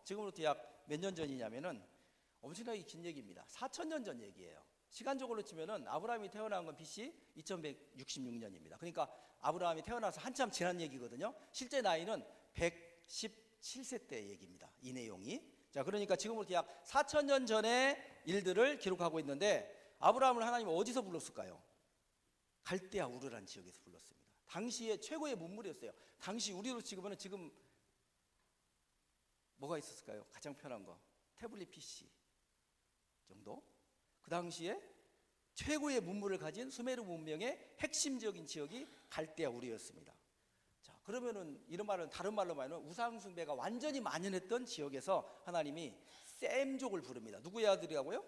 지금으로부터 약 몇 년 전이냐면은 엄청나게 긴 얘기입니다. 4,000년 전 얘기예요. 시간적으로 치면은 아브라함이 태어난 건 BC 2166년입니다. 그러니까 아브라함이 태어나서 한참 지난 얘기거든요. 실제 나이는 117세 때 얘기입니다. 이 내용이. 자, 그러니까 지금부터 약 4,000년 전의 일들을 기록하고 있는데 아브라함을 하나님은 어디서 불렀을까요? 갈대아 우르라는 지역에서 불렀습니다. 당시에 최고의 문물이었어요. 당시 우리로 치고는 지금 뭐가 있었을까요? 가장 편한 거 태블릿 PC 정도? 그 당시에 최고의 문물을 가진 수메르 문명의 핵심적인 지역이 갈대아 우르였습니다. 자, 그러면은 이런 말은 다른 말로 말하면 우상 숭배가 완전히 만연했던 지역에서 하나님이 셈족을 부릅니다. 누구의 아들이라고요?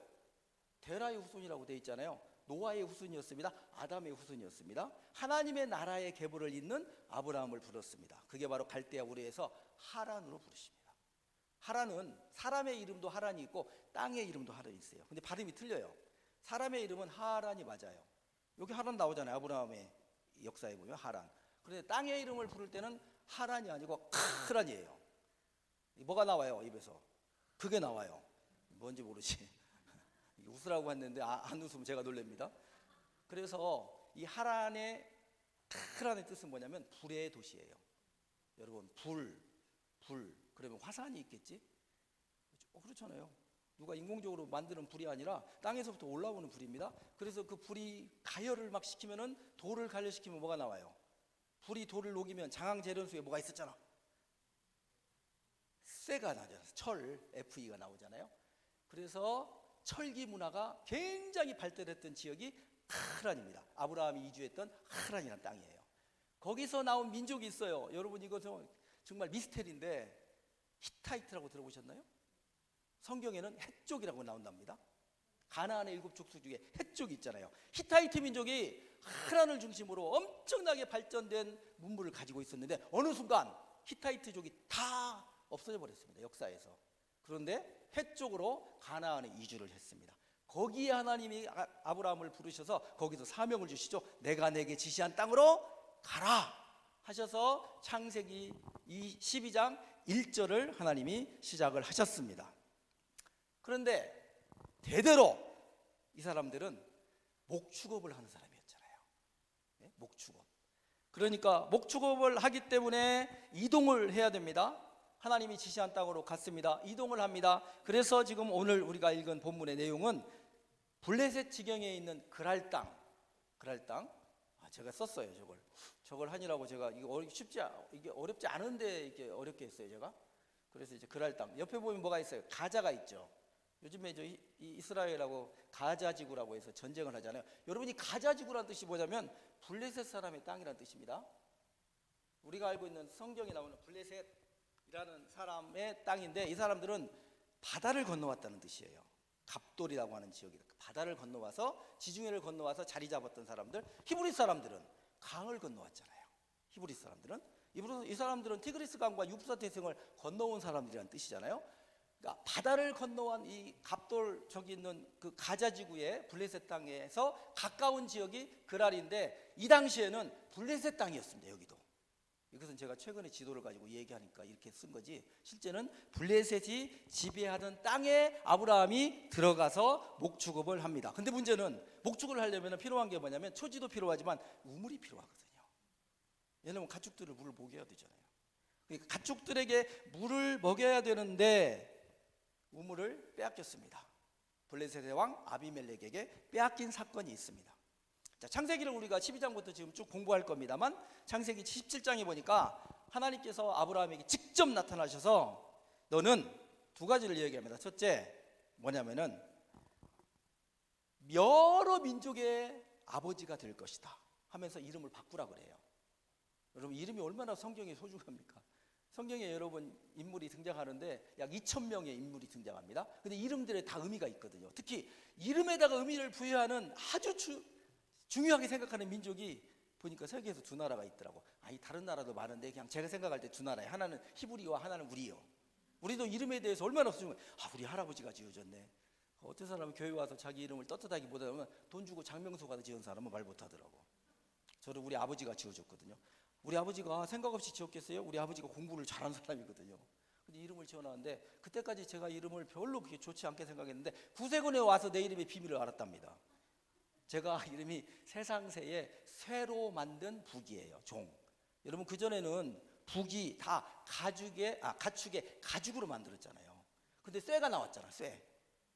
데라의 후손이라고 되어 있잖아요. 노아의 후손이었습니다. 아담의 후손이었습니다. 하나님의 나라의 계보를 잇는 아브라함을 불렀습니다. 그게 바로 갈대아 우르에서 하란으로 부르십니다. 하란은 사람의 이름도 하란이 있고 땅의 이름도 하란이 있어요. 근데 발음이 틀려요. 사람의 이름은 하란이 맞아요. 여기 하란 나오잖아요. 아브라함의 역사에 보면 하란. 그런데 땅의 이름을 부를 때는 하란이 아니고 크란이에요. 뭐가 나와요? 입에서 그게 나와요. 뭔지 모르지. 웃으라고 했는데 안 웃으면 제가 놀랍니다. 그래서 이 하란의 크란의 뜻은 뭐냐면 불의 도시예요. 여러분 불 그러면 화산이 있겠지? 그렇잖아요. 누가 인공적으로 만드는 불이 아니라 땅에서부터 올라오는 불입니다. 그래서 그 불이 가열을 막 시키면은 돌을 가열시키면 뭐가 나와요? 불이 돌을 녹이면 장항재련소에 뭐가 있었잖아. 쇠가 나잖아요. 철, FE가 나오잖아요. 그래서 철기 문화가 굉장히 발달했던 지역이 하란입니다. 아브라함이 이주했던 하란이라는 땅이에요. 거기서 나온 민족이 있어요. 여러분 이것은 정말 미스테리인데 히타이트라고 들어보셨나요? 성경에는 헷족이라고 나온답니다. 가나안의 7족속 중에 헷족이 있잖아요. 히타이트 민족이 하란을 중심으로 엄청나게 발전된 문물을 가지고 있었는데 어느 순간 히타이트족이 다 없어져 버렸습니다. 역사에서. 그런데 헷족으로 가나안에 이주를 했습니다. 거기에 하나님이 아브라함을 부르셔서 거기서 사명을 주시죠. 내가 내게 지시한 땅으로 가라 하셔서 창세기 12장 1절을 하나님이 시작을 하셨습니다. 그런데 대대로 이 사람들은 목축업을 하는 사람이었잖아요. 네? 목축업. 그러니까 목축업을 하기 때문에 이동을 해야 됩니다. 하나님이 지시한 땅으로 갔습니다. 이동을 합니다. 그래서 지금 오늘 우리가 읽은 본문의 내용은 블레셋 지경에 있는 그랄 땅. 제가 썼어요. 저걸 하니라고 제가 이게 어렵지 않은데 이게 어렵게 했어요. 제가. 그래서 이제 그랄 땅. 옆에 보면 뭐가 있어요? 가자가 있죠. 요즘에 이 이스라엘하고 가자 지구라고 해서 전쟁을 하잖아요. 여러분이 가자 지구라는 뜻이 뭐냐면 블레셋 사람의 땅이라는 뜻입니다. 우리가 알고 있는 성경에 나오는 블레셋이라는 사람의 땅인데 이 사람들은 바다를 건너왔다는 뜻이에요. 갑돌이라고 하는 지역이다. 바다를 건너와서 지중해를 건너와서 자리 잡았던 사람들. 히브리 사람들은 강을 건너왔잖아요. 히브리 사람들은 이 사람들은 티그리스 강과 유프라테 대성을 건너온 사람들이라는 뜻이잖아요. 그러니까 바다를 건너온 이 갑돌 저기 있는 그 가자 지구의 블레셋 땅에서 가까운 지역이 그랄인데 이 당시에는 블레셋 땅이었습니다. 여기도. 이것은 제가 최근에 지도를 가지고 얘기하니까 이렇게 쓴 거지 실제는 블레셋이 지배하던 땅에 아브라함이 들어가서 목축업을 합니다. 근데 문제는 목축을 하려면 필요한 게 뭐냐면 초지도 필요하지만 우물이 필요하거든요. 왜냐면 가축들을 물을 먹여야 되잖아요. 그러니까 가축들에게 물을 먹여야 되는데 우물을 빼앗겼습니다. 블레셋의 왕 아비멜렉에게 빼앗긴 사건이 있습니다. 자, 창세기를 우리가 12장부터 지금 쭉 공부할 겁니다만 창세기 17장에 보니까 하나님께서 아브라함에게 직접 나타나셔서 너는 두 가지를 얘기합니다. 첫째 뭐냐면은 여러 민족의 아버지가 될 것이다 하면서 이름을 바꾸라 그래요. 여러분 이름이 얼마나 성경에 소중합니까? 성경에 여러분 인물이 등장하는데 약 2,000명의 인물이 등장합니다. 근데 이름들에 다 의미가 있거든요. 특히 이름에다가 의미를 부여하는 아주 중요하게 생각하는 민족이 보니까 세계에서 두 나라가 있더라고. 아니 다른 나라도 많은데 그냥 제가 생각할 때 두 나라예요. 하나는 히브리와 하나는 우리요. 우리도 이름에 대해서 얼마나 소중해. 우리 할아버지가 지어줬네. 어떤 사람은 교회 와서 자기 이름을 떳떳하기보다는 돈 주고 장명소 가서 지은 사람은 말 못하더라고. 저를 우리 아버지가 지어줬거든요. 우리 아버지가 생각 없이 지었겠어요? 우리 아버지가 공부를 잘한 사람이거든요. 이름을 지어놨는데 그때까지 제가 이름을 별로 그렇게 좋지 않게 생각했는데 구세군에 와서 내 이름의 비밀을 알았답니다. 제가 이름이 세상새의 쇠로 만든 북이에요. 종. 여러분 그전에는 북이 다 가축의 가죽으로 만들었잖아요. 근데 쇠가 나왔잖아. 쇠.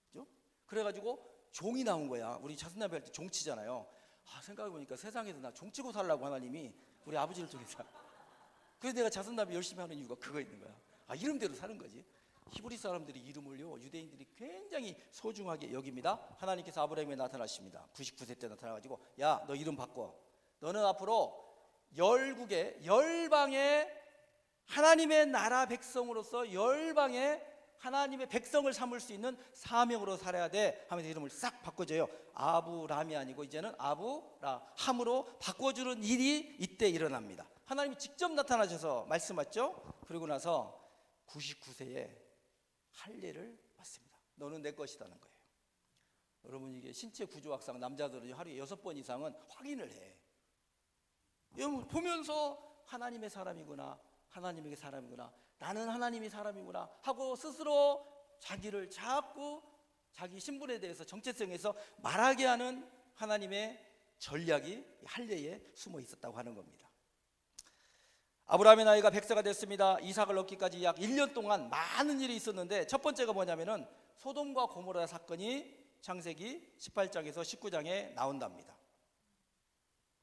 그죠? 그래가지고 종이 나온 거야. 우리 자선나비 할 때 종치잖아요. 생각해보니까 세상에서 나 종치고 살라고 하나님이 우리 아버지를 통해서. 그래서 내가 자선나비 열심히 하는 이유가 그거 있는 거야. 이름대로 사는 거지. 히브리 사람들이 이름을요, 유대인들이 굉장히 소중하게 여깁니다. 하나님께서 아브라함에 나타나십니다. 99세 때 나타나가지고, 야, 너 이름 바꿔. 너는 앞으로 열방의 하나님의 나라 백성으로서 열방의 하나님의 백성을 삼을 수 있는 사명으로 살아야 돼 하면서 이름을 싹 바꿔줘요. 아브람이 아니고 이제는 아브라함으로 바꿔주는 일이 이때 일어납니다. 하나님이 직접 나타나셔서 말씀하셨죠. 그러고 나서 99세에 할례를 받습니다. 너는 내 것이라는 거예요. 여러분 이게 신체 구조학상 남자들은 하루에 6번 이상은 확인을 해. 보면서 하나님의 사람이구나, 하나님에게 사람이구나, 나는 하나님의 사람이구나 하고 스스로 자기를 자꾸 자기 신분에 대해서 정체성에서 말하게 하는 하나님의 전략이 할례에 숨어 있었다고 하는 겁니다. 아브라함의 나이가 100세가 됐습니다. 이삭을 얻기까지 약 1년 동안 많은 일이 있었는데 첫 번째가 뭐냐면은 소돔과 고모라 사건이 창세기 18장에서 19장에 나온답니다.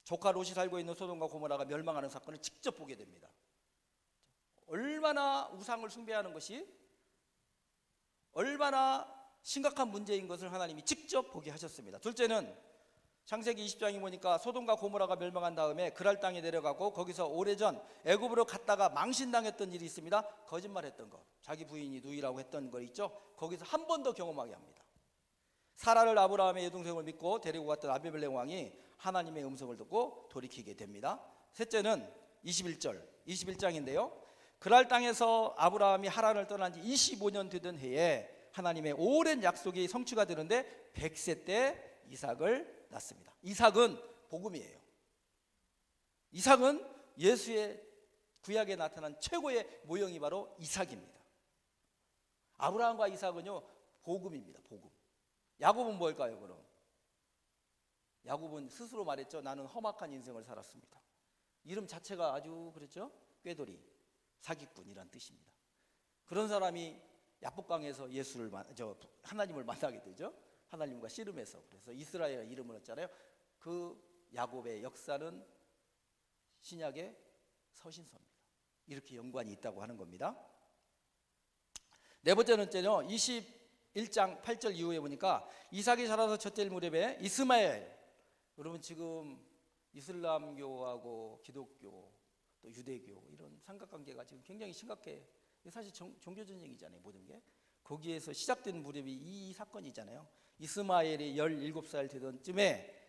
조카 롯이 살고 있는 소돔과 고모라가 멸망하는 사건을 직접 보게 됩니다. 얼마나 우상을 숭배하는 것이 얼마나 심각한 문제인 것을 하나님이 직접 보게 하셨습니다. 둘째는 창세기 20장에 보니까 소돔과 고모라가 멸망한 다음에 그랄 땅에 내려가고 거기서 오래전 애굽으로 갔다가 망신당했던 일이 있습니다. 거짓말했던 거, 자기 부인이 누이라고 했던 거 있죠. 거기서 한 번 더 경험하게 합니다. 사라를 아브라함의 여동생을 믿고 데리고 갔던 아비멜렉 왕이 하나님의 음성을 듣고 돌이키게 됩니다. 셋째는 21장인데요. 그랄 땅에서 아브라함이 하란을 떠난 지 25년 되던 해에 하나님의 오랜 약속이 성취가 되는데 100세 때 이삭을 낳습니다. 이삭은 복음이에요. 이삭은 예수의 구약에 나타난 최고의 모형이 바로 이삭입니다. 아브라함과 이삭은요 복음입니다. 복음. 야곱은 뭘까요? 그럼 야곱은 스스로 말했죠. 나는 험악한 인생을 살았습니다. 이름 자체가 아주 그렇죠. 꾀돌이, 사기꾼이란 뜻입니다. 그런 사람이 야복강에서 하나님을 만나게 되죠. 하나님과 씨름해서. 그래서 이스라엘 이름을 얻잖아요. 그 야곱의 역사는 신약의 서신서입니다. 이렇게 연관이 있다고 하는 겁니다. 네 번째는요 21장 8절 이후에 보니까 이삭이 자라서 첫째 무렵에 이스마엘, 여러분 지금 이슬람교하고 기독교 또 유대교 이런 삼각관계가 지금 굉장히 심각해. 사실 종교전쟁이잖아요. 모든 게 거기에서 시작된 무렵이 이 사건이잖아요. 이스마엘이 17살 되던 쯤에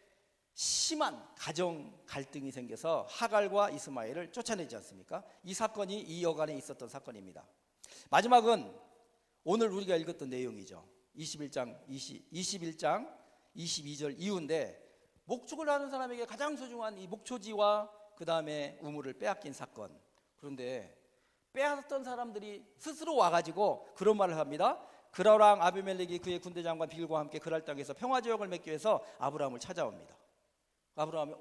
심한 가정 갈등이 생겨서 하갈과 이스마엘을 쫓아내지 않습니까? 이 사건이 이 여간에 있었던 사건입니다. 마지막은 오늘 우리가 읽었던 내용이죠. 21장 22절 이후인데 목축을 하는 사람에게 가장 소중한 이 목초지와 그 다음에 우물을 빼앗긴 사건. 그런데 빼앗았던 사람들이 스스로 와가지고 그런 말을 합니다. 그라랑 아비멜렉이 그의 군대 장관 빌과 함께 그랄 땅에서 평화조약을 맺기 위해서 아브라함을 찾아옵니다. 아브라함이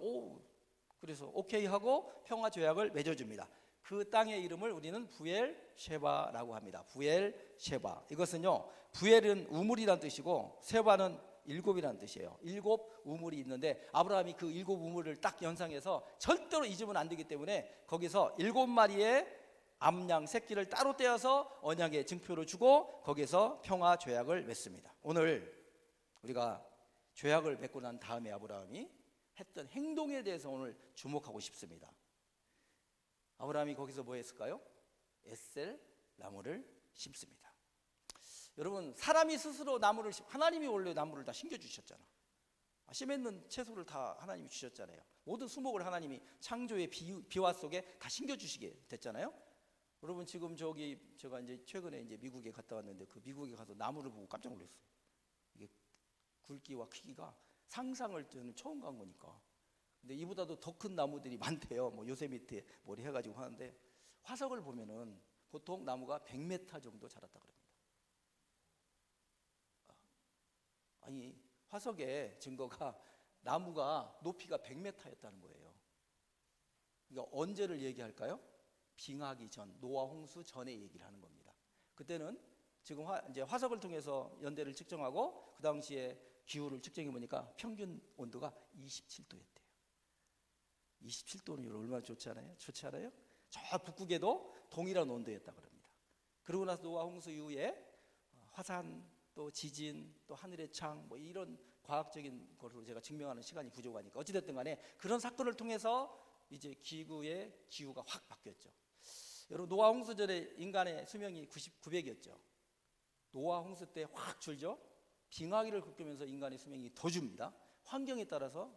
그래서 오케이 하고 평화조약을 맺어줍니다. 그 땅의 이름을 우리는 부엘셰바라고 합니다. 부엘셰바. 이것은요 부엘은 우물이란 뜻이고 셰바는 일곱이라는 뜻이에요. 7 우물이 있는데 아브라함이 그 7 우물을 딱 연상해서 절대로 잊으면 안 되기 때문에 거기서 7마리의 암양 새끼를 따로 떼어서 언약의 증표를 주고 거기서 평화 조약을 맺습니다. 오늘 우리가 조약을 맺고 난 다음에 아브라함이 했던 행동에 대해서 오늘 주목하고 싶습니다. 아브라함이 거기서 뭐 했을까요? 에셀 나무를 심습니다. 여러분 사람이 스스로 나무를 하나님이 원래 나무를 다 심겨주셨잖아. 심했는 채소를 다 하나님이 주셨잖아요. 모든 수목을 하나님이 창조의 비화 속에 다 심겨주시게 됐잖아요. 여러분 지금 제가 이제 최근에 미국에 갔다 왔는데 그 미국에 가서 나무를 보고 깜짝 놀랐어요. 이게 굵기와 크기가 상상을 저는 처음 간 거니까. 근데 이보다도 더 큰 나무들이 많대요. 뭐 요세미티 머리 해가지고 하는데 화석을 보면은 보통 나무가 100m 정도 자랐다 그럽니다. 아니, 화석의 증거가 나무가 높이가 100m였다는 거예요. 그러니까 언제를 얘기할까요? 빙하기 전, 노아 홍수 전에 얘기를 하는 겁니다. 그때는 지금 이제 화석을 통해서 연대를 측정하고 그 당시에 기후를 측정해 보니까 평균 온도가 27도였대요. 27도는 얼마나 좋지 않아요? 좋지 않아요? 저 북극에도 동일한 온도였다 그럽니다. 그러고 나서 노아 홍수 이후에 화산, 또 지진, 또 하늘의 창, 뭐 이런 과학적인 것으로 제가 증명하는 시간이 부족하니까 어찌됐든 간에 그런 사건을 통해서 이제 기후가 확 바뀌었죠. 여러분, 노아 홍수 전에 인간의 수명이 900이었죠. 노아 홍수 때 확 줄죠. 빙하기를 겪으면서 인간의 수명이 더 줍니다. 환경에 따라서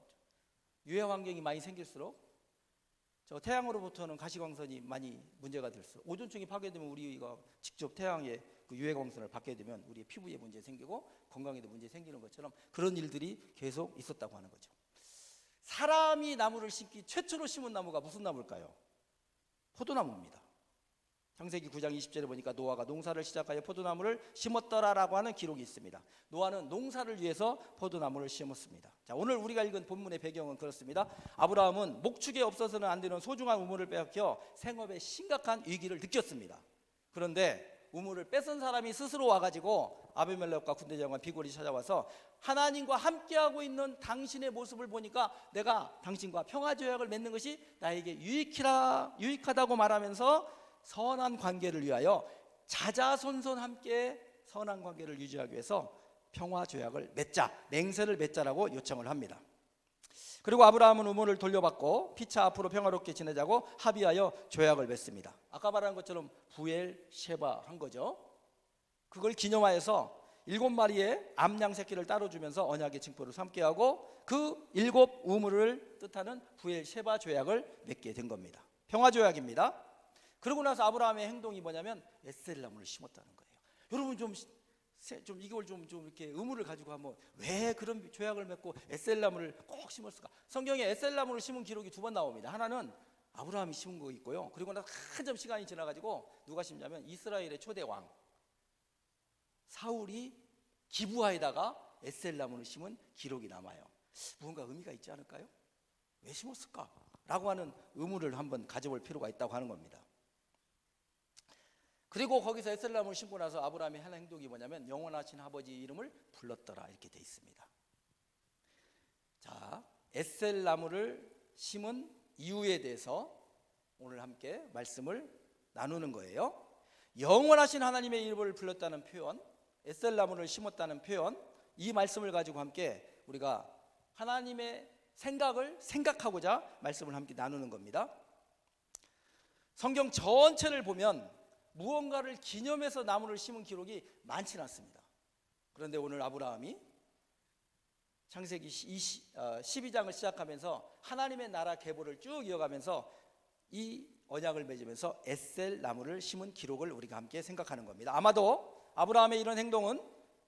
유해 환경이 많이 생길수록 저 태양으로부터는 가시광선이 많이 문제가 될수록 오존층이 파괴되면 우리가 직접 태양의 그 유해 광선을 받게 되면 우리의 피부에 문제 생기고 건강에도 문제 생기는 것처럼 그런 일들이 계속 있었다고 하는 거죠. 사람이 나무를 심기 최초로 심은 나무가 무슨 나무일까요? 포도나무입니다. 창세기 9장 20절에 보니까 노아가 농사를 시작하여 포도나무를 심었더라라고 하는 기록이 있습니다. 노아는 농사를 위해서 포도나무를 심었습니다. 자, 오늘 우리가 읽은 본문의 배경은 그렇습니다. 아브라함은 목축에 없어서는 안 되는 소중한 우물을 빼앗겨 생업에 심각한 위기를 느꼈습니다. 그런데 우물을 뺏은 사람이 스스로 와가지고 아비멜렉과 군대장관 비골이 찾아와서 하나님과 함께하고 있는 당신의 모습을 보니까 내가 당신과 평화조약을 맺는 것이 나에게 유익하다고 말하면서 선한 관계를 위하여 자자손손 함께 선한 관계를 유지하기 위해서 평화조약을 맺자, 맹세를 맺자라고 요청을 합니다. 그리고 아브라함은 우물을 돌려받고 피차 앞으로 평화롭게 지내자고 합의하여 조약을 맺습니다. 아까 말한 것처럼 부엘셰바 한 거죠. 그걸 기념하여서 7마리의 암양 새끼를 따로 주면서 언약의 징표를 삼게 하고 그 7 우물을 뜻하는 부엘셰바 조약을 맺게 된 겁니다. 평화조약입니다. 그러고 나서 아브라함의 행동이 뭐냐면 에셀나무를 심었다는 거예요. 여러분 좀 이걸 좀 이렇게 의무를 가지고 한번 왜 그런 조약을 맺고 에셀나무를 꼭 심었을까? 성경에 에셀나무를 심은 기록이 2번 나옵니다. 하나는 아브라함이 심은 거 있고요. 그리고 나서 한참 시간이 지나가지고 누가 심냐면 이스라엘의 초대 왕 사울이 기브아에다가 에셀나무를 심은 기록이 남아요. 무언가 의미가 있지 않을까요? 왜 심었을까? 라고 하는 의무를 한번 가져볼 필요가 있다고 하는 겁니다. 그리고 거기서 에셀나무를 심고 나서 아브라함이 하는 행동이 뭐냐면 영원하신 아버지 이름을 불렀더라 이렇게 돼 있습니다. 자, 에셀나무를 심은 이유에 대해서 오늘 함께 말씀을 나누는 거예요. 영원하신 하나님의 이름을 불렀다는 표현, 에셀나무를 심었다는 표현, 이 말씀을 가지고 함께 우리가 하나님의 생각을 생각하고자 말씀을 함께 나누는 겁니다. 성경 전체를 보면 무언가를 기념해서 나무를 심은 기록이 많지는 않습니다. 그런데 오늘 아브라함이 창세기 12장을 시작하면서 하나님의 나라 계보를 쭉 이어가면서 이 언약을 맺으면서 에셀 나무를 심은 기록을 우리가 함께 생각하는 겁니다. 아마도 아브라함의 이런 행동은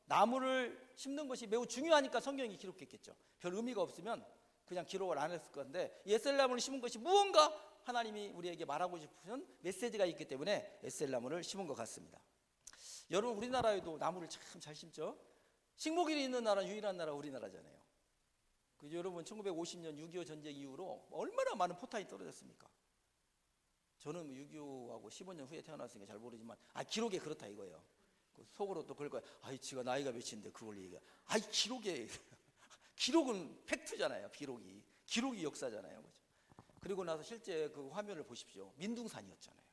나무를 심는 것이 매우 중요하니까 성경이 기록했겠죠. 별 의미가 없으면 그냥 기록을 안 했을 건데 에셀 나무를 심은 것이 무언가 하나님이 우리에게 말하고 싶은 메시지가 있기 때문에 에셀나무를 심은 것 같습니다. 여러분, 우리나라에도 나무를 참 잘 심죠. 식목일이 있는 나라 유일한 나라 우리나라잖아요. 여러분 1950년 6.25 전쟁 이후로 얼마나 많은 포탄이 떨어졌습니까? 저는 6.25하고 15년 후에 태어났으니까 잘 모르지만 기록에 그렇다 이거예요. 속으로 또 그럴 거예요. 지가 나이가 몇인데 그걸 얘기해. 기록은 팩트잖아요. 기록이 역사잖아요. 그렇죠? 그리고 나서 실제 그 화면을 보십시오. 민둥산이었잖아요.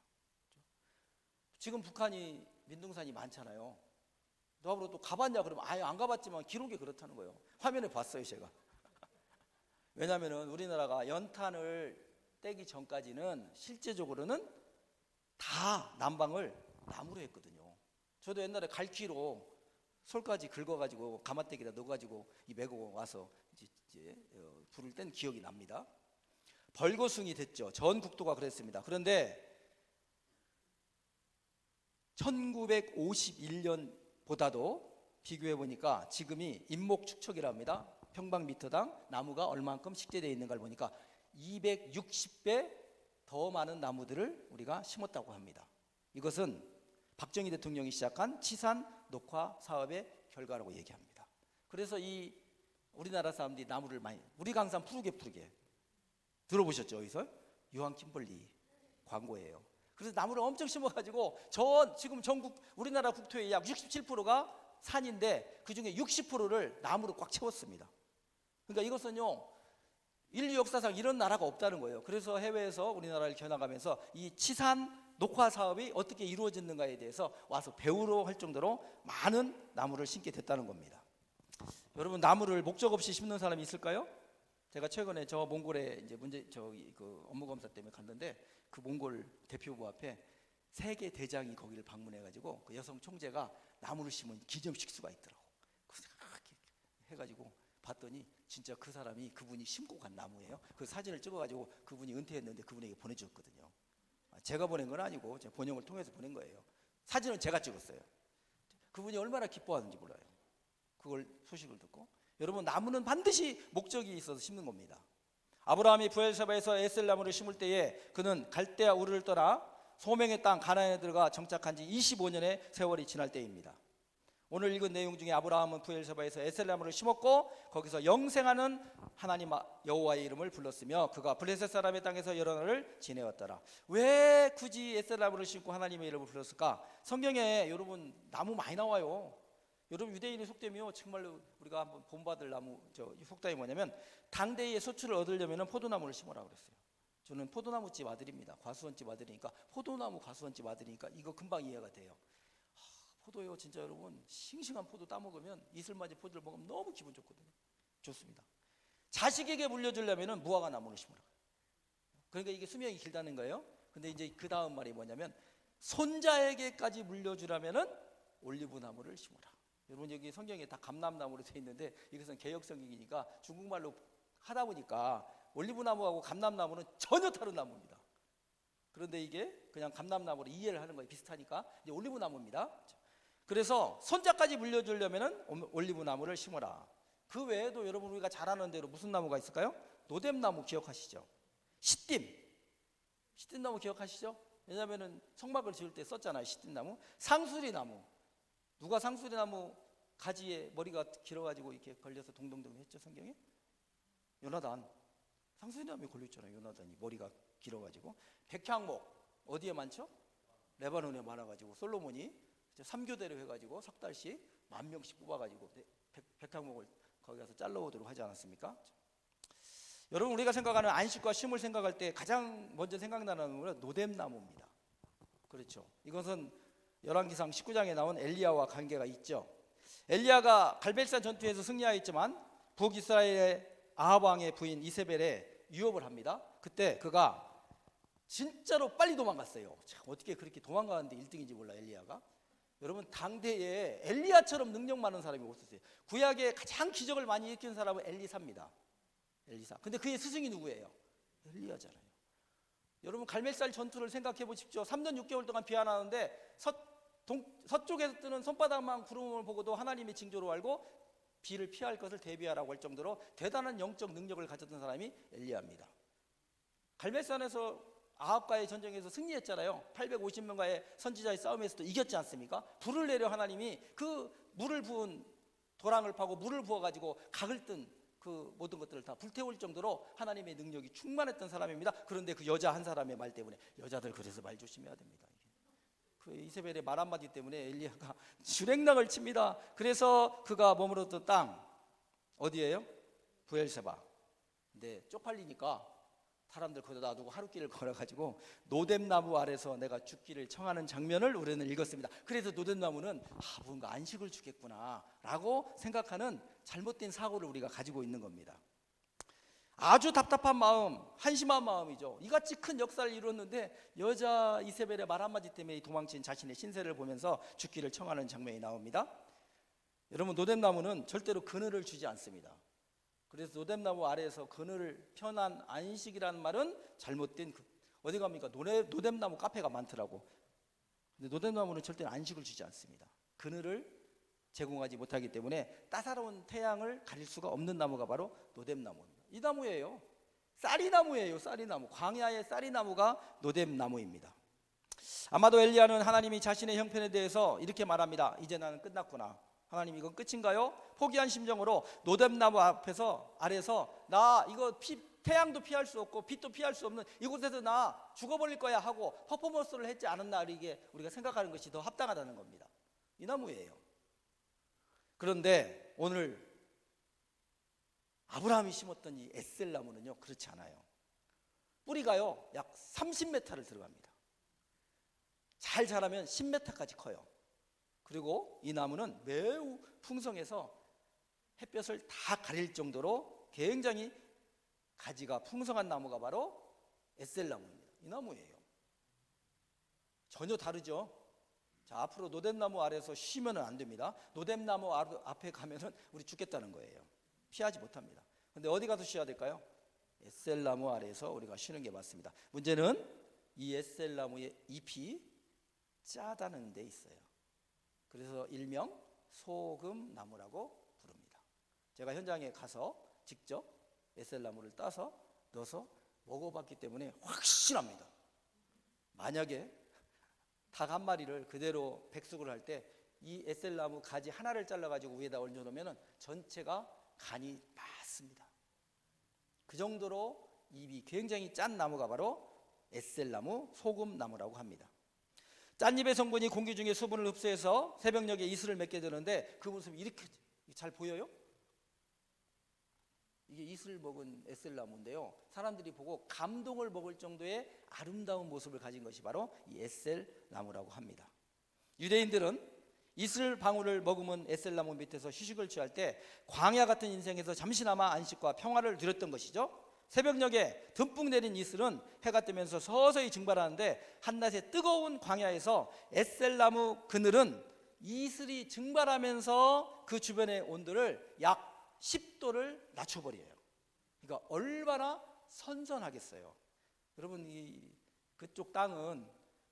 지금 북한이 민둥산이 많잖아요. 너 앞으로 또 가봤냐 그러면 안 가봤지만 기록이 그렇다는 거예요. 화면에 봤어요 제가. 왜냐하면 우리나라가 연탄을 떼기 전까지는 실제적으로는 다 난방을 나무로 했거든요. 저도 옛날에 갈퀴로 솔까지 긁어가지고 가마떼기에다 넣어가지고 메고 와서 이제 불을 뗀 기억이 납니다. 벌거숭이 됐죠. 전 국토가 그랬습니다. 그런데 1951년보다도 비교해 보니까 지금이 인목축척이라 합니다. 평방미터당 나무가 얼만큼 식재되어 있는가를 보니까 260배 더 많은 나무들을 우리가 심었다고 합니다. 이것은 박정희 대통령이 시작한 치산 녹화 사업의 결과라고 얘기합니다. 그래서 이 우리나라 사람들이 나무를 많이, 우리 강산 푸르게 들어보셨죠? 어디서? 유한 킴벌리 광고예요. 그래서 나무를 엄청 심어가지고 지금 전국 우리나라 국토의 약 67%가 산인데 그 중에 60%를 나무로 꽉 채웠습니다. 그러니까 이것은요, 인류 역사상 이런 나라가 없다는 거예요. 그래서 해외에서 우리나라를 겨냥하면서 이 치산 녹화 사업이 어떻게 이루어졌는가에 대해서 와서 배우러 할 정도로 많은 나무를 심게 됐다는 겁니다. 여러분, 나무를 목적 없이 심는 사람이 있을까요? 제가 최근에 저 몽골에 이제 그 업무 검사 때문에 갔는데 그 몽골 대표부 앞에 세계 대장이 거기를 방문해가지고 그 여성 총재가 나무를 심은 기념식수가 있더라고. 그래서 이렇게 해가지고 봤더니 진짜 그분이 심고 간 나무예요. 그 사진을 찍어가지고 그분이 은퇴했는데 그분에게 보내줬거든요. 제가 보낸 건 아니고 제가 번역을 통해서 보낸 거예요. 사진은 제가 찍었어요. 그분이 얼마나 기뻐하는지 몰라요. 그걸 소식을 듣고. 여러분, 나무는 반드시 목적이 있어서 심는 겁니다. 아브라함이 부엘세바에서 에셀나무를 심을 때에 그는 갈대아 우르를 떠나 소명의 땅 가나안에 들어가 정착한 지 25년의 세월이 지날 때입니다. 오늘 읽은 내용 중에 아브라함은 부엘세바에서 에셀나무를 심었고 거기서 영생하는 하나님 여호와의 이름을 불렀으며 그가 블레셋 사람의 땅에서 여러 날을 지내었더라. 왜 굳이 에셀나무를 심고 하나님의 이름을 불렀을까? 성경에 여러분 나무 많이 나와요. 여러분, 유대인의 속담이요, 정말로 우리가 한번 본받을 나무 속담이 뭐냐면 당대의 소출을 얻으려면 포도나무를 심으라 그랬어요. 저는 포도나무집 아들입니다. 과수원집 아들이니까 포도나무 과수원집 아들이니까 이거 금방 이해가 돼요. 포도요, 진짜 여러분, 싱싱한 포도 따먹으면 이슬맞이 포도를 먹으면 너무 기분 좋거든요. 좋습니다. 자식에게 물려주려면 무화과 나무를 심으라. 그러니까 이게 수명이 길다는 거예요. 근데 이제 그 다음 말이 뭐냐면 손자에게까지 물려주려면은 올리브 나무를 심으라. 여러분, 여기 성경에 다 감람나무로 되어 있는데 이것은 개역 성경이니까 중국말로 하다 보니까 올리브 나무하고 감람나무는 전혀 다른 나무입니다. 그런데 이게 그냥 감람나무로 이해를 하는 거예요. 비슷하니까 이제 올리브 나무입니다. 그래서 손자까지 물려주려면 올리브 나무를 심어라. 그 외에도 여러분 우리가 잘 아는 대로 무슨 나무가 있을까요? 노뎀나무 기억하시죠? 시띠나무 기억하시죠? 왜냐하면 성막을 지을 때 썼잖아요. 시띠나무. 상수리나무. 누가 상수리나무 가지에 머리가 길어가지고 이렇게 걸려서 동동동 했죠, 성경에? 요나단. 상수리나무에 걸려있잖아요. 요나단이 머리가 길어가지고. 백향목 어디에 많죠? 레바논에 많아가지고 솔로몬이 3교대로 해가지고 석 달씩 10,000명씩 뽑아가지고 백향목을 거기 가서 잘라오도록 하지 않았습니까? 여러분, 우리가 생각하는 안식과 쉼을 생각할 때 가장 먼저 생각나는 것은 노뎀나무입니다. 그렇죠. 이것은 열왕기상 19장에 나온 엘리야와 관계가 있죠. 엘리야가 갈멜산 전투에서 승리하였지만 북이스라엘의 아합 왕의 부인 이세벨에 유업을 합니다. 그때 그가 진짜로 빨리 도망갔어요. 참, 어떻게 그렇게 도망가는데 1등인지 몰라, 엘리야가. 여러분, 당대에 엘리야처럼 능력 많은 사람이 없었어요. 구약에 가장 기적을 많이 일으킨 사람은 엘리사입니다. 엘리사. 근데 그의 스승이 누구예요? 엘리야잖아요. 여러분, 갈멜산 전투를 생각해 보십시오. 3년 6개월 동안 비 안 하는데 서쪽에서 뜨는 손바닥만 구름을 보고도 하나님의 징조로 알고 비를 피할 것을 대비하라고 할 정도로 대단한 영적 능력을 가졌던 사람이 엘리야입니다. 갈멜산에서 아합과의 전쟁에서 승리했잖아요. 850명과의 선지자의 싸움에서도 이겼지 않습니까? 불을 내려 하나님이 그 물을 부은 도랑을 파고 물을 부어가지고 각을 뜬 그 모든 것들을 다 불태울 정도로 하나님의 능력이 충만했던 사람입니다. 그런데 그 여자 한 사람의 말 때문에, 여자들 그래서 말 조심해야 됩니다. 그 이세벨의 말 한마디 때문에 엘리야가 주랭랑을 칩니다. 그래서 그가 머물렀던 땅 어디예요? 부엘세바. 근데 쪽팔리니까 사람들 거기다 놔두고 하룻길을 걸어가지고 노뎀나무 아래서 내가 죽기를 청하는 장면을 우리는 읽었습니다. 그래서 노뎀나무는 뭔가 안식을 주겠구나 라고 생각하는 잘못된 사고를 우리가 가지고 있는 겁니다. 아주 답답한 마음, 한심한 마음이죠. 이같이 큰 역사를 이루었는데 여자 이세벨의 말 한마디 때문에 도망친 자신의 신세를 보면서 죽기를 청하는 장면이 나옵니다. 여러분, 노뎀나무는 절대로 그늘을 주지 않습니다. 그래서 노뎀나무 아래에서 그늘을 편한 안식이라는 말은 잘못된, 어디 갑니까? 노뎀나무 카페가 많더라고. 근데 노뎀나무는 절대 안식을 주지 않습니다. 그늘을 제공하지 못하기 때문에 따사로운 태양을 가릴 수가 없는 나무가 바로 노뎀나무입니다. 이 나무예요. 쌀이나무예요. 쌀이나무. 광야의 쌀이나무가 노뎀나무입니다. 아마도 엘리야는 하나님이 자신의 형편에 대해서 이렇게 말합니다. 이제 나는 끝났구나. 하나님, 이건 끝인가요? 포기한 심정으로 노뎀나무 아래서 나 이거 태양도 피할 수 없고 빛도 피할 수 없는 이곳에서 나 죽어버릴 거야 하고 퍼포먼스를 했지 않았나, 이게 우리가 생각하는 것이 더 합당하다는 겁니다. 이 나무예요. 그런데 오늘 아브라함이 심었던 이 에셀 나무는요, 그렇지 않아요. 뿌리가요 약 30m를 들어갑니다. 잘 자라면 10m까지 커요. 그리고 이 나무는 매우 풍성해서 햇볕을 다 가릴 정도로 굉장히 가지가 풍성한 나무가 바로 에셀 나무입니다. 이 나무예요. 전혀 다르죠. 자, 앞으로 노뎀나무 아래에서 쉬면 안 됩니다. 노뎀나무 앞에 가면은 우리 죽겠다는 거예요. 피하지 못합니다. 근데 어디 가서 쉬어야 될까요? 에셀 나무 아래에서 우리가 쉬는 게 맞습니다. 문제는 이 에셀 나무의 잎이 짜다는 데 있어요. 그래서 일명 소금나무라고 부릅니다. 제가 현장에 가서 직접 에셀나무를 따서 넣어서 먹어봤기 때문에 확실합니다. 만약에 닭 한 마리를 그대로 백숙을 할 때 이 에셀나무 가지 하나를 잘라가지고 위에다 얹어놓으면 전체가 간이 맞습니다. 그 정도로 잎이 굉장히 짠 나무가 바로 에셀나무, 소금나무라고 합니다. 짠잎의 성분이 공기 중에 수분을 흡수해서 새벽녘에 이슬을 맺게 되는데 그 모습이 이렇게 잘 보여요? 이게 이슬 먹은 에셀나무인데요, 사람들이 보고 감동을 먹을 정도의 아름다운 모습을 가진 것이 바로 이 에셀나무라고 합니다. 유대인들은 이슬 방울을 머금은 에셀나무 밑에서 휴식을 취할 때 광야 같은 인생에서 잠시나마 안식과 평화를 누렸던 것이죠. 새벽녘에 듬뿍 내린 이슬은 해가 뜨면서 서서히 증발하는데 한낮의 뜨거운 광야에서 에셀나무 그늘은 이슬이 증발하면서 그 주변의 온도를 약 10도를 낮춰버려요. 그러니까 얼마나 선선하겠어요. 여러분, 그쪽 땅은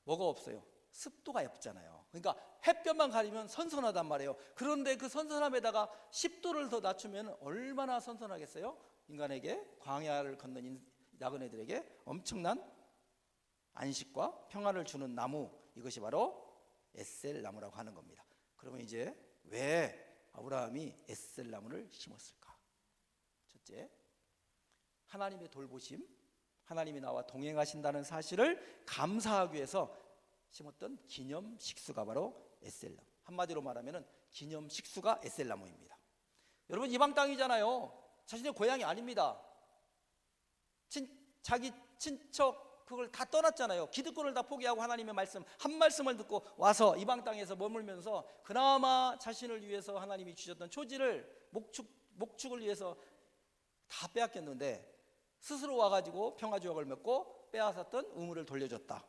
뭐가 없어요? 습도가 없잖아요. 그러니까 햇볕만 가리면 선선하단 말이에요. 그런데 그 선선함에다가 10도를 더 낮추면 얼마나 선선하겠어요? 인간에게, 광야를 걷는 나그네들에게 엄청난 안식과 평화를 주는 나무, 이것이 바로 에셀 나무라고 하는 겁니다. 그러면 이제 왜 아브라함이 에셀 나무를 심었을까? 첫째, 하나님의 돌보심, 하나님이 나와 동행하신다는 사실을 감사하기 위해서 심었던 기념 식수가 바로 에셀 나무. 한마디로 말하면 기념 식수가 에셀 나무입니다. 여러분, 이방 땅이잖아요. 자신의 고향이 아닙니다. 자기 친척 그걸 다 떠났잖아요. 기득권을 다 포기하고 하나님의 말씀 한 말씀을 듣고 와서 이방 땅에서 머물면서 그나마 자신을 위해서 하나님이 주셨던 초지를 목축을 위해서 다 빼앗겼는데 스스로 와가지고 평화조약을 맺고 빼앗았던 우물을 돌려줬다.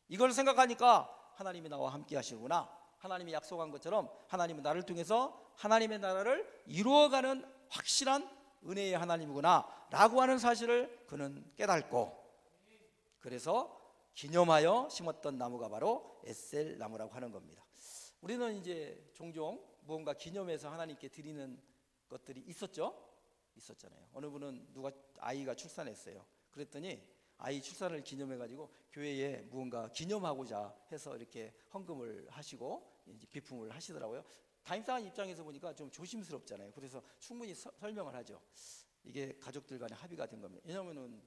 이걸 생각하니까 하나님이 나와 함께 하시구나, 하나님이 약속한 것처럼 하나님은 나를 통해서 하나님의 나라를 이루어가는 확실한 은혜의 하나님이구나 라고 하는 사실을 그는 깨닫고, 그래서 기념하여 심었던 나무가 바로 에셀 나무라고 하는 겁니다. 우리는 이제 종종 무언가 기념해서 하나님께 드리는 것들이 있었잖아요. 어느 분은 아이가 출산했어요. 그랬더니 아이 출산을 기념해가지고 교회에 무언가 기념하고자 해서 이렇게 헌금을 하시고 이제 비품을 하시더라고요. 다임상한 입장에서 보니까 좀 조심스럽잖아요. 그래서 충분히 설명을 하죠. 이게 가족들 간에 합의가 된 겁니다. 왜냐하면은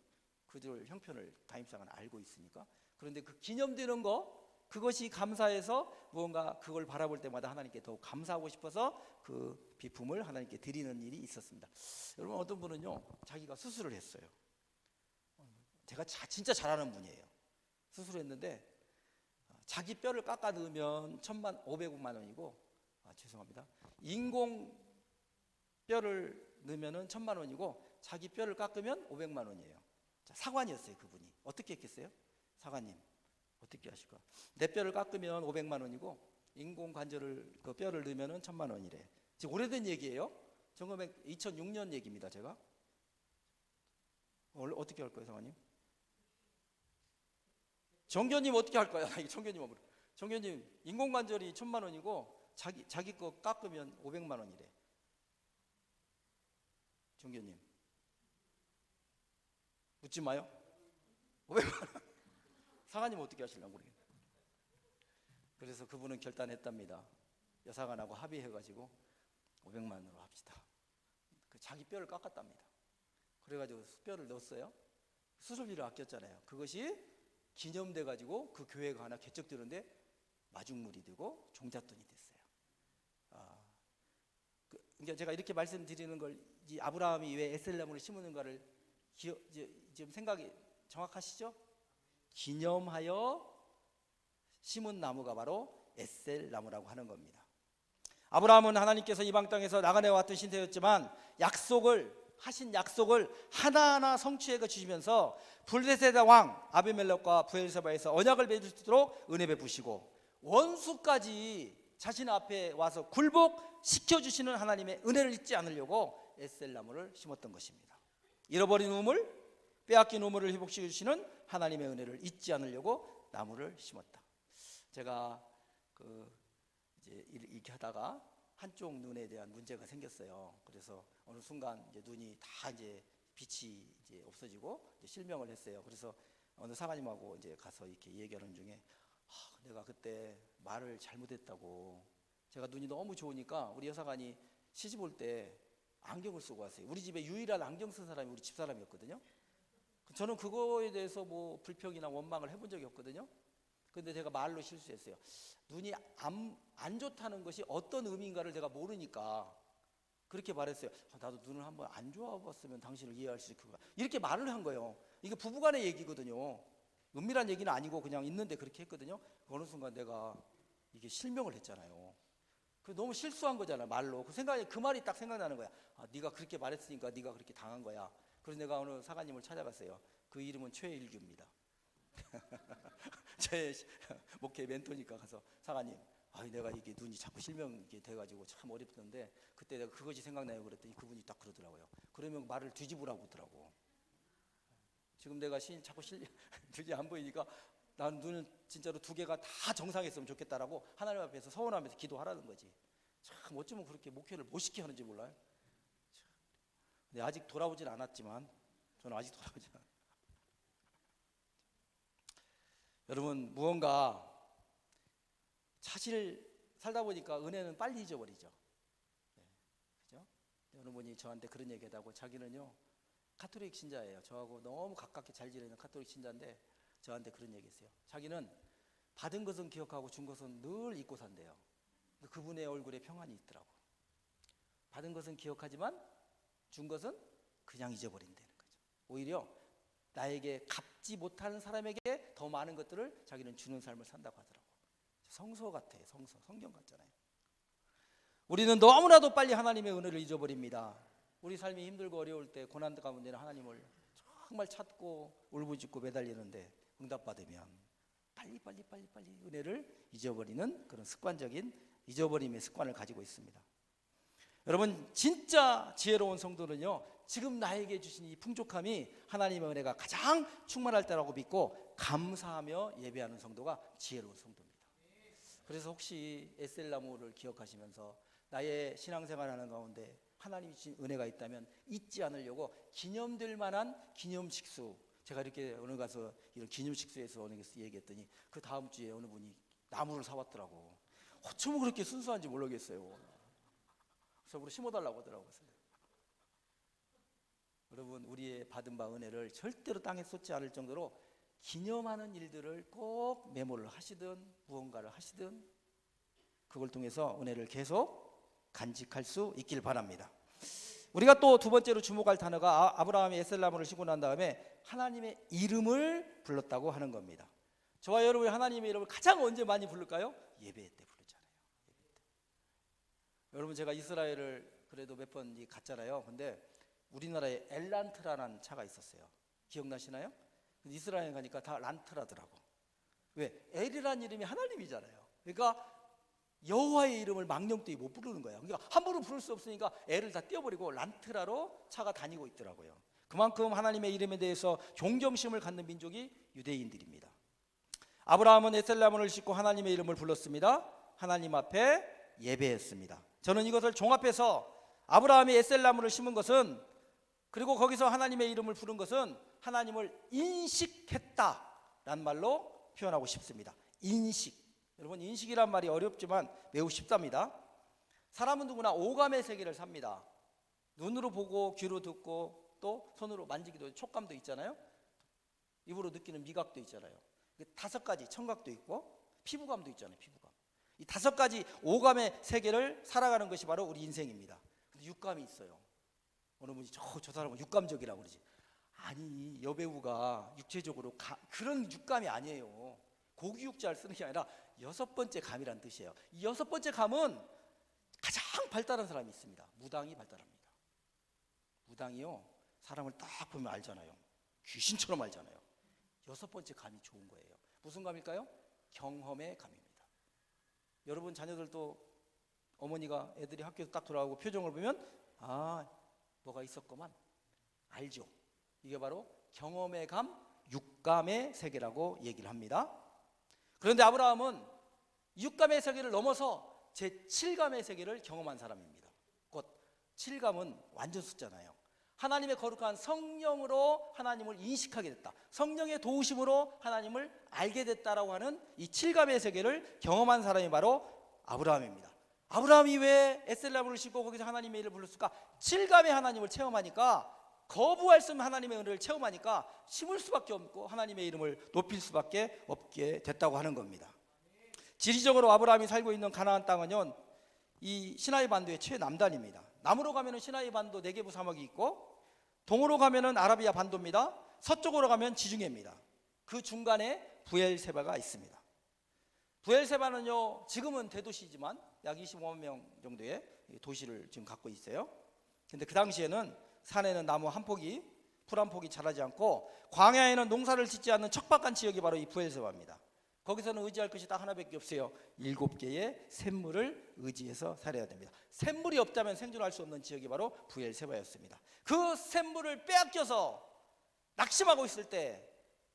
그들 형편을 다임상은 알고 있으니까. 그런데 그 기념되는 그것이 감사해서 무언가 그걸 바라볼 때마다 하나님께 더욱 감사하고 싶어서 그 비품을 하나님께 드리는 일이 있었습니다. 여러분, 어떤 분은요, 자기가 수술을 했어요. 제가 진짜 잘하는 분이에요. 수술했는데 자기 뼈를 깎아 넣으면 1,500만 원이고, 죄송합니다. 인공 뼈를 넣으면 1,000만 원이고 자기 뼈를 깎으면 500만 원이에요. 자, 사관이었어요. 그분이 어떻게 했겠어요? 사관님 어떻게 하실까? 내 뼈를 깎으면 500만 원이고 인공 관절을 그 뼈를 넣으면 1,000만 원이래. 지금 오래된 얘기예요. 2006년 얘기입니다. 제가 어떻게 할 거예요, 사관님? 정교님 어떻게 할 거야? 정교님 인공 관절이 1,000만 원이고 자기 거 깎으면 500만 원이래. 정교님 묻지 마요. 500만 원. 사관님 어떻게 하실려고 그래요? 그래서 그분은 결단했답니다. 여사관하고 합의해가지고 500만 원으로 합시다. 자기 뼈를 깎았답니다. 그래가지고 뼈를 넣었어요. 수술비를 아꼈잖아요. 그것이 기념돼가지고 그 교회가 하나 개척되는데 마중물이 되고 종잣돈이 됐어요. 그러니까 제가 이렇게 말씀드리는 걸, 이 아브라함이 왜 에셀나무를 심었는가를 지금 생각이 정확하시죠? 기념하여 심은 나무가 바로 에셀나무라고 하는 겁니다. 아브라함은 하나님께서 이방 땅에서 나가내 왔던 신세였지만 하신 약속을 하나하나 성취해 주시면서 블레셋의 왕 아비멜렉과 브엘세바에서 언약을 맺을 수 있도록 은혜 베푸시고 원수까지 자신 앞에 와서 굴복시켜 주시는 하나님의 은혜를 잊지 않으려고 에셀나무를 심었던 것입니다. 잃어버린 우물, 빼앗긴 우물을 회복시켜 주시는 하나님의 은혜를 잊지 않으려고 나무를 심었다. 제가 이제 이렇게 하다가 한쪽 눈에 대한 문제가 생겼어요. 그래서 어느 순간 이제 눈이 다 이제 빛이 이제 없어지고 이제 실명을 했어요. 그래서 어느 사관님하고 이제 가서 이렇게 얘기하는 중에 내가 그때 말을 잘못했다고. 제가 눈이 너무 좋으니까 우리 여사관이 시집 올 때 안경을 쓰고 왔어요. 우리 집에 유일한 안경 쓴 사람이 우리 집사람이었거든요. 저는 그거에 대해서 뭐 불평이나 원망을 해본 적이 없거든요. 근데 제가 말로 실수했어요. 눈이 안 좋다는 것이 어떤 의미인가를 제가 모르니까 그렇게 말했어요. 나도 눈을 한번 안 좋아봤으면 당신을 이해할 수 있을까, 이렇게 말을 한 거예요. 이게 부부간의 얘기거든요. 은밀한 얘기는 아니고 그냥 있는데 그렇게 했거든요. 어느 순간 내가 이게 실명을 했잖아요. 너무 실수한 거잖아, 말로. 그 말이 딱 생각나는 거야. 네가 그렇게 말했으니까 네가 그렇게 당한 거야. 그래서 내가 어느 사관님을 찾아갔어요. 그 이름은 최일규입니다. 제 목회 멘토니까 가서 사관님, 내가 이게 눈이 자꾸 실명이 돼가지고 참 어렵던데 그때 내가 그것이 생각나요 그랬더니 그분이 딱 그러더라고요. 그러면 말을 뒤집으라고 하더라고. 지금 내가 자꾸 눈이 안 보이니까 난 눈은 진짜로 두 개가 다 정상했으면 좋겠다라고 하나님 앞에서 서원하면서 기도하라는 거지. 참 어쩌면 그렇게 목회를 멋있게 하는지 몰라요. 근데 아직 돌아오진 않았지만 저는 아직 돌아오지 않아요. 여러분, 무언가 사실 살다 보니까 은혜는 빨리 잊어버리죠. 그죠? 어느 분이 저한테 그런 얘기하다고, 자기는요 가톨릭 신자예요. 저하고 너무 가깝게 잘 지내는 가톨릭 신자인데 저한테 그런 얘기했어요. 자기는 받은 것은 기억하고 준 것은 늘 잊고 산대요. 그분의 얼굴에 평안이 있더라고. 받은 것은 기억하지만 준 것은 그냥 잊어버린다는 거죠. 오히려 나에게 갚지 못하는 사람에게 더 많은 것들을 자기는 주는 삶을 산다고 하더라고. 성서 같아요. 성경 같잖아요. 우리는 너무나도 빨리 하나님의 은혜를 잊어버립니다. 우리 삶이 힘들고 어려울 때, 고난 가운데는 하나님을 정말 찾고 울부짖고 매달리는데 응답받으면 빨리 은혜를 잊어버리는 그런 습관적인 잊어버림의 습관을 가지고 있습니다. 여러분, 진짜 지혜로운 성도는요, 지금 나에게 주신 이 풍족함이 하나님의 은혜가 가장 충만할 때라고 믿고 감사하며 예배하는 성도가 지혜로운 성도입니다. 그래서 혹시 에셀나무를 기억하시면서 나의 신앙생활하는 가운데 하나님이 주신 은혜가 있다면 잊지 않으려고 기념될 만한 기념식수, 제가 이렇게 어느 가서 이런 기념식수에서 어느 게 얘기했더니 그 다음 주에 어느 분이 나무를 사왔더라고. 어쩌면 그렇게 순수한지 모르겠어요. 그래서 우리 심어달라고 하더라고요. 여러분, 우리의 받은 바 은혜를 절대로 땅에 쏟지 않을 정도로 기념하는 일들을 꼭 메모를 하시든 무언가를 하시든 그걸 통해서 은혜를 계속 간직할 수 있길 바랍니다. 우리가 또 두 번째로 주목할 단어가 아브라함이 에셀나무를 심고 난 다음에 하나님의 이름을 불렀다고 하는 겁니다. 저와 여러분이 하나님의 이름을 가장 언제 많이 부를까요? 예배 때 부르잖아요. 예배 때. 여러분, 제가 이스라엘을 그래도 몇 번 갔잖아요. 근데 우리나라에 엘란트라는 차가 있었어요. 기억나시나요? 이스라엘 가니까 다 란트라더라고. 왜? 엘이라는 이름이 하나님이잖아요. 그러니까 여호와의 이름을 망령되이 못 부르는 거예요. 그러니까 함부로 부를 수 없으니까 엘을 다 떼어버리고 란트라로 차가 다니고 있더라고요. 그만큼 하나님의 이름에 대해서 존경심을 갖는 민족이 유대인들입니다. 아브라함은 에셀나무를 싣고 하나님의 이름을 불렀습니다. 하나님 앞에 예배했습니다. 저는 이것을 종합해서 아브라함이 에셀나무를 심은 것은, 그리고 거기서 하나님의 이름을 부른 것은 하나님을 인식했다라는 말로 표현하고 싶습니다. 인식. 여러분, 인식이란 말이 어렵지만 매우 쉽답니다. 사람은 누구나 오감의 세계를 삽니다. 눈으로 보고 귀로 듣고 또 손으로 만지기도, 촉감도 있잖아요. 입으로 느끼는 미각도 있잖아요. 5가지, 청각도 있고 피부감도 있잖아요. 피부감. 이 5가지 오감의 세계를 살아가는 것이 바로 우리 인생입니다. 근데 육감이 있어요. 어느 분이 저 사람은 육감적이라고 그러지. 아니, 여배우가 육체적으로 그런 육감이 아니에요. 고기육자를 쓰는 게 아니라 6번째 감이란 뜻이에요. 이 6번째 감은 가장 발달한 사람이 있습니다. 무당이 발달합니다. 무당이요, 사람을 딱 보면 알잖아요. 귀신처럼 알잖아요. 6번째 감이 좋은 거예요. 무슨 감일까요? 경험의 감입니다. 여러분 자녀들도 어머니가 애들이 학교에서 딱 돌아오고 표정을 보면 뭐가 있었구만 알죠. 이게 바로 경험의 감, 육감의 세계라고 얘기를 합니다. 그런데 아브라함은 육감의 세계를 넘어서 제7감의 세계를 경험한 사람입니다. 곧 7감은 완전 숫자잖아요. 하나님의 거룩한 성령으로 하나님을 인식하게 됐다. 성령의 도우심으로 하나님을 알게 됐다라고 하는 이 7감의 세계를 경험한 사람이 바로 아브라함입니다. 아브라함이 왜 에셀나무를 심고 거기서 하나님의 일을 불렀을까? 7감의 하나님을 체험하니까, 거부할 수 없는 하나님의 은혜를 체험하니까 심을 수밖에 없고 하나님의 이름을 높일 수밖에 없게 됐다고 하는 겁니다. 지리적으로 아브라함이 살고 있는 가나안 땅은요, 이 시나이 반도의 최남단입니다. 남으로 가면은 시나이 반도 네게부 사막이 있고, 동으로 가면은 아라비아 반도입니다. 서쪽으로 가면 지중해입니다. 그 중간에 부엘세바가 있습니다. 부엘세바는요, 지금은 대도시지만 약 25만 명 정도의 도시를 지금 갖고 있어요. 근데 그 당시에는 산에는 나무 한 폭이, 풀 한 폭이 자라지 않고 광야에는 농사를 짓지 않는 척박한 지역이 바로 이 부엘세바입니다. 거기서는 의지할 것이 딱 하나밖에 없어요. 7개의 샘물을 의지해서 살아야 됩니다. 샘물이 없다면 생존할 수 없는 지역이 바로 부엘세바였습니다. 그 샘물을 빼앗겨서 낙심하고 있을 때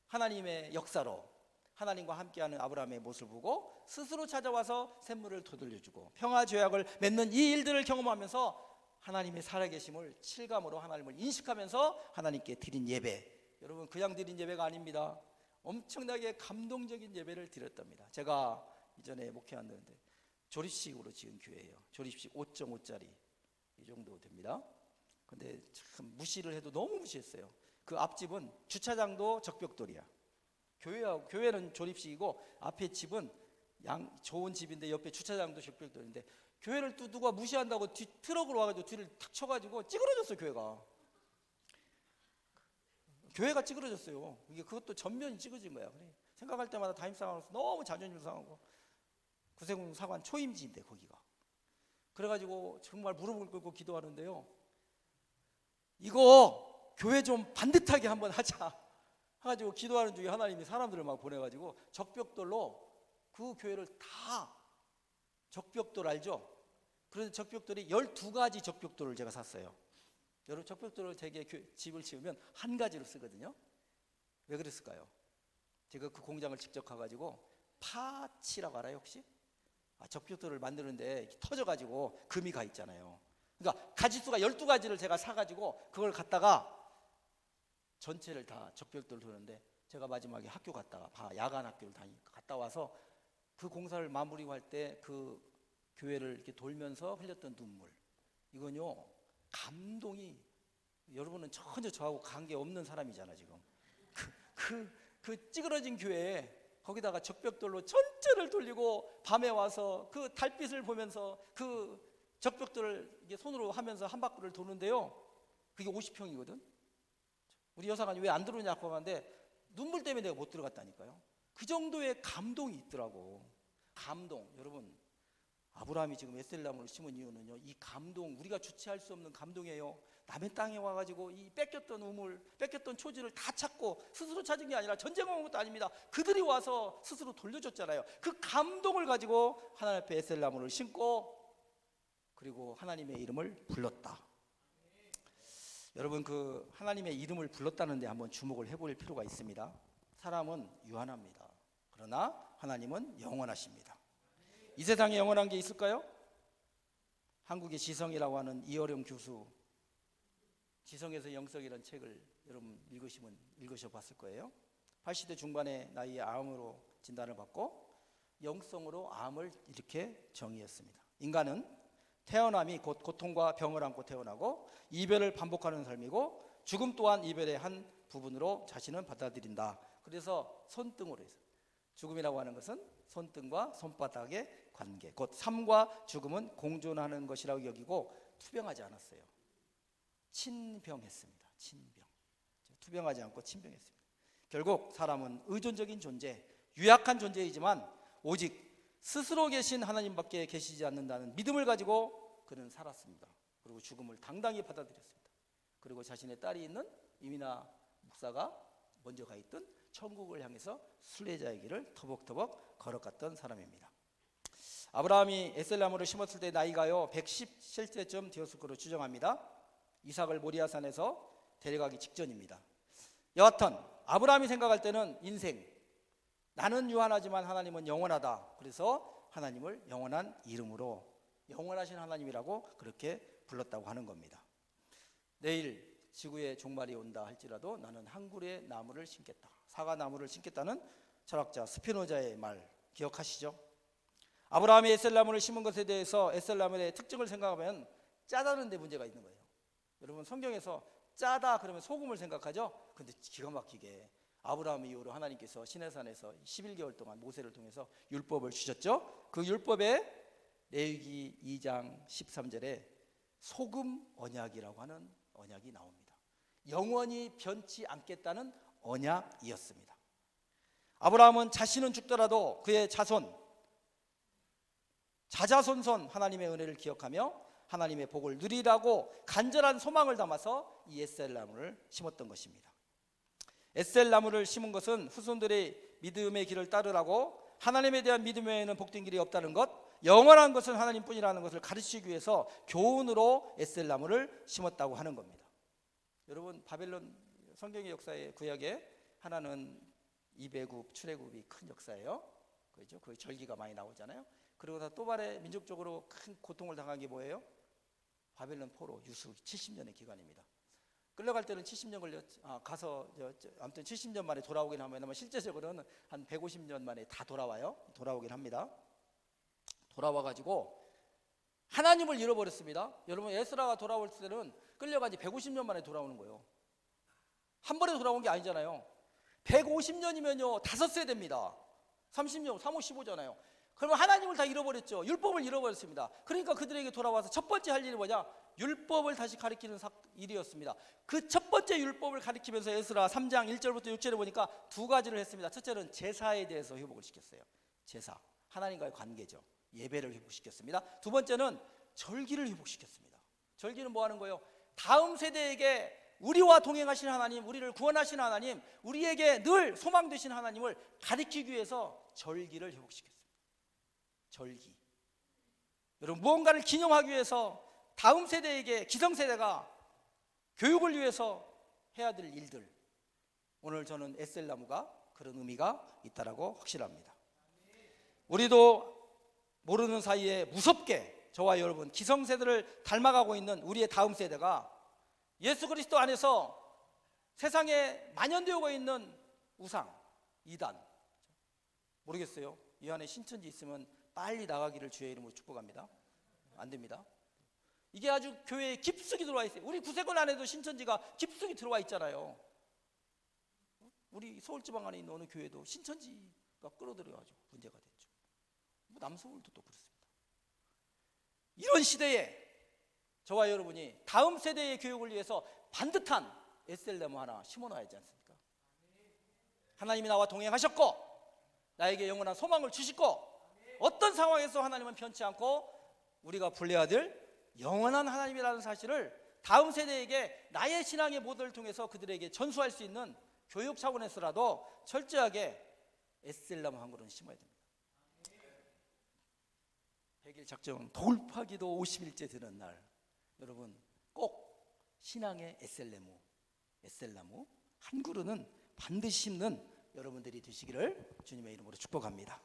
하나님의 역사로 하나님과 함께하는 아브라함의 모습을 보고 스스로 찾아와서 샘물을 되돌려주고 평화 조약을 맺는 이 일들을 경험하면서 하나님의 살아계심을 7감으로 하나님을 인식하면서 하나님께 드린 예배, 여러분 그냥 드린 예배가 아닙니다. 엄청나게 감동적인 예배를 드렸답니다. 제가 이전에 목회하는데 조립식으로 지은 교회예요. 조립식 5.5짜리 이 정도 됩니다. 근데 참 무시를 해도 너무 무시했어요. 그 앞집은 주차장도 적벽돌이야. 교회는 조립식이고 앞에 집은 좋은 집인데 옆에 주차장도 적벽돌인데, 교회를 또 누가 무시한다고 트럭으로 와가지고 뒤를 탁 쳐가지고 찌그러졌어요. 교회가 찌그러졌어요. 이게 그것도 전면이 찌그러진 거야. 그래. 생각할 때마다 담임상으로서 너무 자존심 상하고, 구세군 사관 초임지인데 거기가. 그래가지고 정말 무릎을 꿇고 기도하는데요, 이거 교회 좀 반듯하게 한번 하자 해가지고 기도하는 중에 하나님이 사람들을 막 보내가지고 적벽돌로 그 교회를 다, 적벽돌 알죠? 그래서 적벽돌이 12가지 적벽돌을 제가 샀어요. 여러분, 적벽돌을 제게 집을 지으면 한 가지로 쓰거든요. 왜 그랬을까요? 제가 그 공장을 직접 가가지고, 파치라고 알아요 혹시? 적벽돌을 만드는데 터져가지고 금이 가 있잖아요. 그러니까 가지수가 12가지를 제가 사가지고 그걸 갖다가 전체를 다 적벽돌을 두는데, 제가 마지막에 학교 갔다가 야간 학교를 갔다 와서 그 공사를 마무리할 때 그 교회를 이렇게 돌면서 흘렸던 눈물, 이건요 감동이, 여러분은 전혀 저하고 관계없는 사람이잖아 지금. 그 찌그러진 교회에 거기다가 적벽돌로 전체를 돌리고 밤에 와서 그 달빛을 보면서 그 적벽돌을 이게 손으로 하면서 한 바퀴를 도는데요, 그게 50평이거든. 우리 여사관이 왜 안 들어오냐고 하는데 눈물 때문에 내가 못 들어갔다니까요. 그 정도의 감동이 있더라고. 감동. 여러분, 아브라함이 지금 에셀나무를 심은 이유는요, 이 감동, 우리가 주체할 수 없는 감동이에요. 남의 땅에 와가지고 이 뺏겼던 우물, 뺏겼던 초지를 다 찾고 스스로 찾은 게 아니라 전쟁한 것도 아닙니다. 그들이 와서 스스로 돌려줬잖아요. 그 감동을 가지고 하나님 앞에 에셀나무를 심고, 그리고 하나님의 이름을 불렀다. 여러분, 그 하나님의 이름을 불렀다는 데 한번 주목을 해볼 필요가 있습니다. 사람은 유한합니다. 그러나 하나님은 영원하십니다. 이 세상에 영원한 게 있을까요? 한국의 지성이라고 하는 이어령 교수, 지성에서 영성이라는 책을 여러분 읽으셔 봤을 거예요. 80대 중반의 나이에 암으로 진단을 받고 영성으로 암을 이렇게 정의했습니다. 인간은 태어남이 곧 고통과 병을 안고 태어나고 이별을 반복하는 삶이고 죽음 또한 이별의 한 부분으로 자신은 받아들인다. 그래서 손등으로 해서 죽음이라고 하는 것은 손등과 손바닥의 관계, 곧 삶과 죽음은 공존하는 것이라고 여기고 투병하지 않았어요. 친병했습니다. 친병. 투병하지 않고 친병했습니다. 결국 사람은 의존적인 존재, 유약한 존재이지만 오직 스스로 계신 하나님밖에 계시지 않는다는 믿음을 가지고 그는 살았습니다. 그리고 죽음을 당당히 받아들였습니다. 그리고 자신의 딸이 있는 이민아 목사가 먼저 가 있던 천국을 향해서 순례자의 길을 터벅터벅 걸어갔던 사람입니다. 아브라함이 에셀나무를 심었을 때 나이가요 117세쯤 되었을 것으로 추정합니다. 이삭을 모리아산에서 데려가기 직전입니다. 여하튼 아브라함이 생각할 때는 인생, 나는 유한하지만 하나님은 영원하다. 그래서 하나님을 영원한 이름으로 영원하신 하나님이라고 그렇게 불렀다고 하는 겁니다. 내일 지구의 종말이 온다 할지라도 나는 한 그루의 나무를 심겠다. 사과나무를 심겠다는 철학자 스피노자의 말 기억하시죠? 아브라함이 에셀나무를 심은 것에 대해서 에셀나무의 특징을 생각하면 짜다는 데 문제가 있는 거예요. 여러분 성경에서 짜다 그러면 소금을 생각하죠? 근데 기가 막히게 아브라함 이후로 하나님께서 시내산에서 11개월 동안 모세를 통해서 율법을 주셨죠. 그 율법에 레위기 2장 13절에 소금 언약이라고 하는 언약이 나옵니다. 영원히 변치 않겠다는 언약이었습니다. 아브라함은 자신은 죽더라도 그의 자자손손 하나님의 은혜를 기억하며 하나님의 복을 누리라고 간절한 소망을 담아서 이 에셀나무를 심었던 것입니다. 에셀나무를 심은 것은 후손들의 믿음의 길을 따르라고, 하나님에 대한 믿음 외에는 복된 길이 없다는 것, 영원한 것은 하나님뿐이라는 것을 가르치기 위해서 교훈으로 에셀나무를 심었다고 하는 겁니다. 여러분 바벨론 성경의 역사의 구약에 하나는 이배굽, 출애굽이 큰 역사예요. 그렇죠? 그 절기가 많이 나오잖아요. 그리고 다 또발의 민족적으로 큰 고통을 당한 게 뭐예요? 바벨론 포로 유수 70년의 기간입니다. 끌려갈 때는 70년 아무튼 70년 만에 돌아오긴 하면 실제적으로는 한 150년 만에 다 돌아오긴 합니다. 돌아와가지고 하나님을 잃어버렸습니다. 여러분 에스라가 돌아올 때는 끌려간 지 150년 만에 돌아오는 거예요. 한 번에 돌아온 게 아니잖아요. 150년이면요 5세대입니다. 30년, 3, 5, 15잖아요. 그러면 하나님을 다 잃어버렸죠. 율법을 잃어버렸습니다. 그러니까 그들에게 돌아와서 첫 번째 할 일이 뭐냐? 율법을 다시 가르치는 일이었습니다. 그 첫 번째 율법을 가르치면서 에스라 3장 1절부터 6절에 보니까 두 가지를 했습니다. 첫째는 제사에 대해서 회복을 시켰어요. 제사, 하나님과의 관계죠. 예배를 회복시켰습니다. 두 번째는 절기를 회복시켰습니다. 절기는 뭐 하는 거예요? 다음 세대에게 우리와 동행하신 하나님, 우리를 구원하신 하나님, 우리에게 늘 소망 되신 하나님을 가르치기 위해서 절기를 회복시켰습니다. 절기. 여러분 무언가를 기념하기 위해서 다음 세대에게, 기성세대가 교육을 위해서 해야 될 일들, 오늘 저는 에셀나무가 그런 의미가 있다라고 확신합니다. 우리도 모르는 사이에 무섭게 저와 여러분 기성세대를 닮아가고 있는 우리의 다음 세대가 예수 그리스도 안에서 세상에 만연되어 있는 우상, 이단, 모르겠어요. 이 안에 신천지 있으면 빨리 나가기를 주의 이름으로 축복합니다. 안 됩니다. 이게 아주 교회에 깊숙이 들어와 있어요. 우리 구세군 안에도 신천지가 깊숙이 들어와 있잖아요. 우리 서울지방 안에 있는 어느 교회도 신천지가 끌어들여가지고 문제가 됐죠. 남서울도 또 그렇습니다. 이런 시대에 저와 여러분이 다음 세대의 교육을 위해서 반듯한 에셀나무 하나 심어놔야 하지 않습니까? 하나님이 나와 동행하셨고 나에게 영원한 소망을 주시고 어떤 상황에서 하나님은 변치 않고 우리가 불려야 될 영원한 하나님이라는 사실을 다음 세대에게 나의 신앙의 모델을 통해서 그들에게 전수할 수 있는 교육 차원에서라도 철저하게 에셀나무 한 그루는 심어야 됩니다. 100일 작정 돌파기도 50일째 되는 날, 여러분 꼭 신앙의 에셀나무 한 그루는 반드시 심는 여러분들이 되시기를 주님의 이름으로 축복합니다.